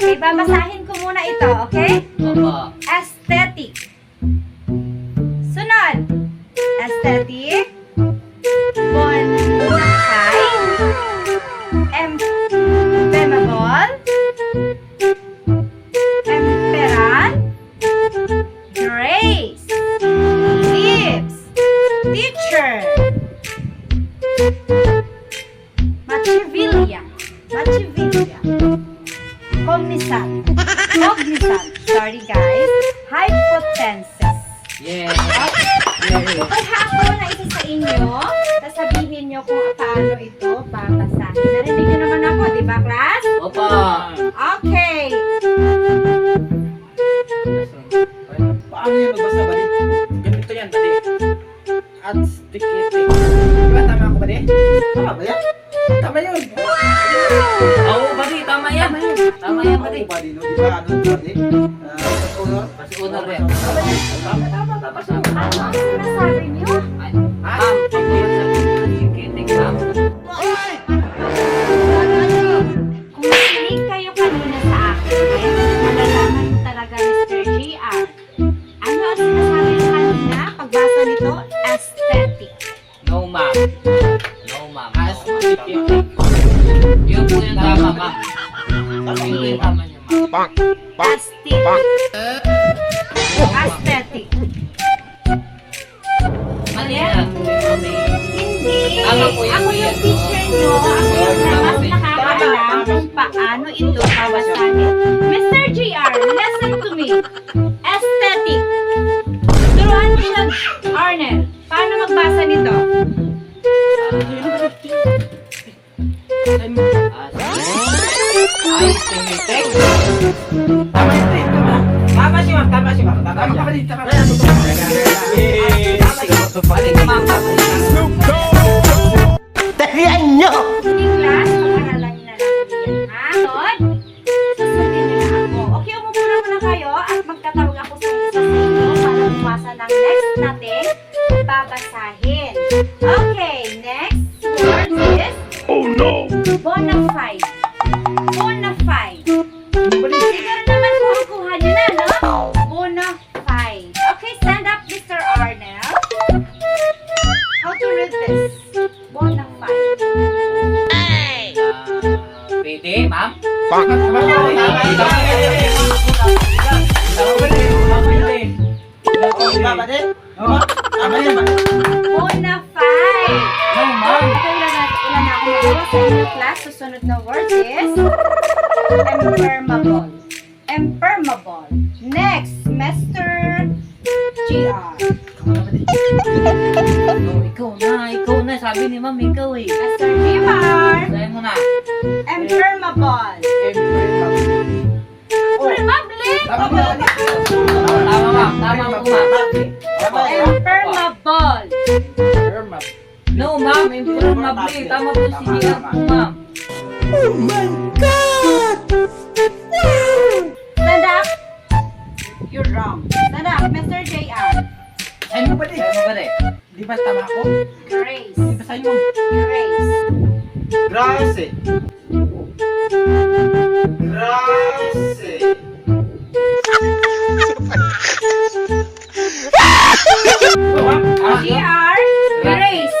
Okay, babasahin ko muna ito, okay? Opo. Aesthetic. Sunod. Aesthetic. Bonafide. Emphemable. Emperor. Grace. Lips. Teacher. Machiavellia. Machiavellia. Cognizant. Sorry guys. Hypotensis. Yes. Kaya ako na isa sa inyo, sasabihin nyo kung paano ito babasahin. Narinig nyo naman ako, di ba, class? Opo. Okay. Paano yung magbasa ba din? Ganito yan, bali. At sticky-tick. Diba tama ako ba din? Tama ba yan? Tama yun! Oo, bali. Tama yan. Tama yan, bali. Ako ba din? Di ba ano ba din? Mas honor yan. Tama. Ano ang sinasabi nyo? Ay, ma'am, pagkikitik, ma'am. Kung nakinig kayo kanina sa akin, malalaman nyo talaga, Mr. JR. Ano ang sinasabi nyo kanina? Pagbasa nito, aesthetic. No, ma'am. No, ma'am. Aesthetic. Yun po yung tama, ma'am. Yun po yung tama niyo, ma'am. Aesthetic. Aesthetic. Mali yan. Hindi. Tama po yan. Ako yung teacher nyo. Ako yung mas nakakaalam kung paano ito babasahin. Mr. JR, listen to me. Aesthetic. Turuan mo siya, Arnel. Paano magbasa nito? Aesthetic. Tama yun, eh. Tama si ma'am. Tama ka ba din? Tama ka. Balik, ma'am. Tahiyan nyo! Hindi class, pag-aralan nyo na lang yan. Ha? Lord, susundin nyo na ako. Okay, umupo na muna kayo at magtatawag ako sa isa sa inyo para bumasa ng next natin babasahin. Okay, next word is bonafide. Bonafide. Siguro naman kuha nyo na, no? Bonafide. Okay, stand up, Mr. Arnel. How to read this? Bonafide. Pwede, ma'am? Bonafide. No, ma'am. Okay, ilan na ako magawa sa inyo class. Susunod na word is empermable. Empermable. Next, Mr. GR. No, ikaw na. Sabi ni ma'am, ikaw eh. Mr. GR. Sabi mo na. Empermable. Empermable. Tama, ma'am. Tama po, ma'am. Empermable. No, ma'am. Impermable. Tama po si Gian po, ma'am. Stand up. You're wrong. Stand up, Mr. JR. Ano ba din? Sabi mo ba rin? Di ba tama ako? Grace. Basahin mo. Grace. Grace. Grace. GR. Grace.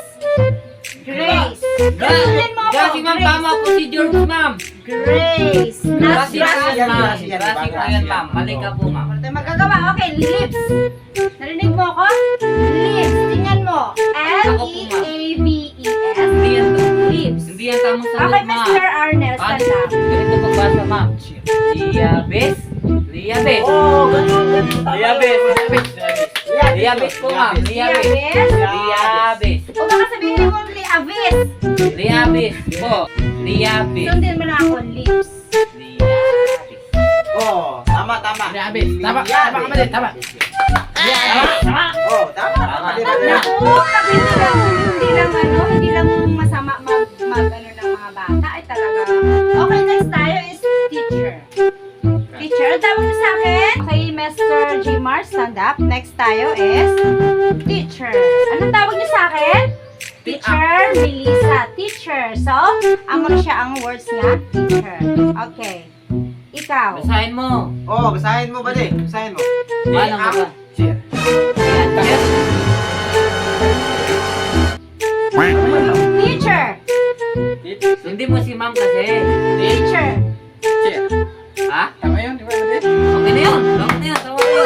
Grace. Susundin mo ako. Kasi ma'am, tama po si George, ma'am. Grace. Not Kasi Grace. po yan, ma'am. Grace yan, Kasi po yan, ma'am. Mali ka po, ma'am. Wala tayong magagawa. Okay, lips. Narinig mo ako? Lips. Tingnan mo. L-E-A-V-E-S. Hindi yan to. Lips. Hindi yan tamang Okay, sagot, ma'am. Mr. Arnel, Ah, stand up. ganito pagbasa, ma'am. Liabes. Liabes. Oh, ganun. Liabes. Liabes po, ma'am. Liabes. Liabes. Liabes. O baka sabihin mo liabes. Liabes po. Liabes. Sundin mo na ako, lips. Liabes. Oh, tama. Liabes. Tama ka ba din? Tama. Tama. Oh, tama. Naku, pag hindi lang masama mag ano ng mga bata, ay talaga. Okay, next tayo is teacher. Teacher, ang tawag mo sa akin? Okay, Mr. Gmar, stand up. Next tayo is teacher. Anong tawag niyo sa akin? Teacher, Melissa. Teacher. So, siya ang words niya, teacher. Okay. Ikaw. Basahin mo. Oo, basahin mo, buddy. Basahin mo. Paano ka ba? Share. Yes. Teacher. Hindi mo si ma'am kasi. Teacher. Share. Ha? Tama yun, di ba, buddy? Okay na yun. Okay na yun. Tama na yun.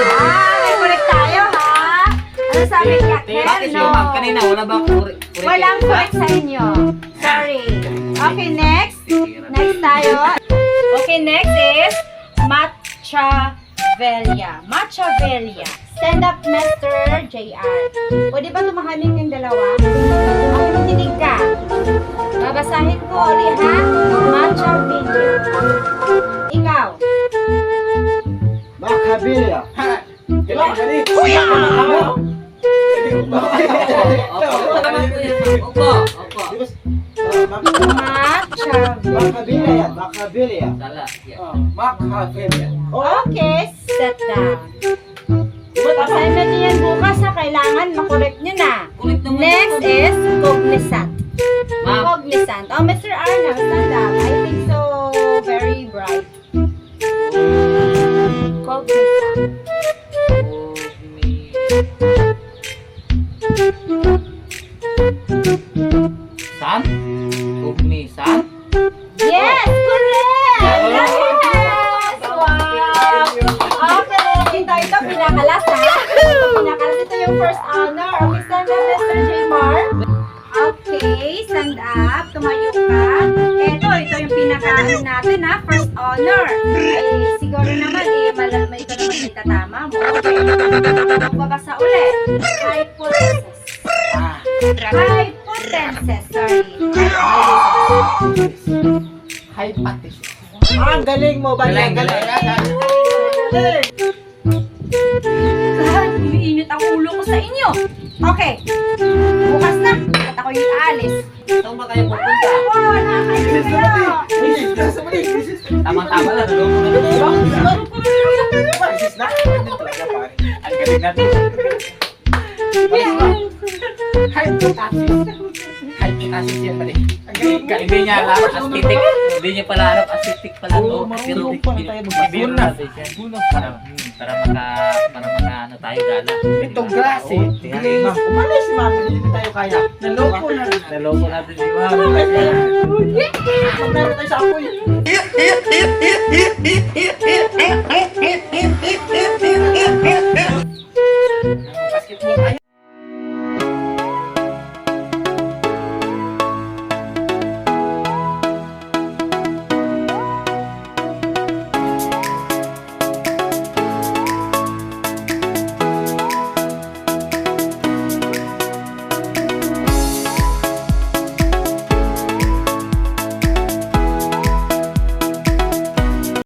May correct tayo, ha? Ano sabi niya? Bakit No. yung ma'am? Kanina wala ba correct? Walang correct sa inyo. Sorry. Okay, next. Next tayo. Okay, next is Machiavellia. Machiavellia. Stand up, Mr. JR. Pwede ba tumahimik yung dalawa? Okay, matinig ka. Babasahin ko ulit, ha? Machiavellia. Ikaw. Machiavellia. Galing, buddy. Opo. Opo. Machiavellia yan, Machiavellia. Sala. Yeah. Machiavellia. Okay, set down. Assignment niyo yan bukas, ha? Kailangan makorek nyo na. Kulit naman. Next is cognizant. Ma'am. Cognizant. Oh, Mr. Arnab, stand up. I think so very bright. Cognizant. San? Cognizant? Yes, correct! Yes! Wow! Okay, ito pinakalas, ha? Pinakalas, ito yung first honor. Okay, stand up, Mr. Jmar. Okay, stand up. Tumayo ka. Ito yung pinaka-ano natin, ha? First honor. Eh, siguro naman, may ito naman itatama mo. Okay. Magbabasa ulit. Hypothesis. Hypothesis, sorry. Hypothesis. Ang galing mo, buddy. Ang galing. Galing. Umiinit ang ulo ko sa inyo. Okay. Bukas na. At ako yung aalis. Saan ba kayo pupunta? Ako, nakakainin kayo. Tama-tama lang. Naloko na lang. Hypothesis na. Ang galing natin. Hypothesis yan, buddy. Ang galing ka. Hindi niya alam. Aesthetic. Hindi niya pala alam. Aesthetic pala to. Pero para ano tayo gala. Itong klase. Umalis, ma'am. Hindi tayo kaya. Naloko na. Naloko natin si ma'am. Meron tayo sa apoy.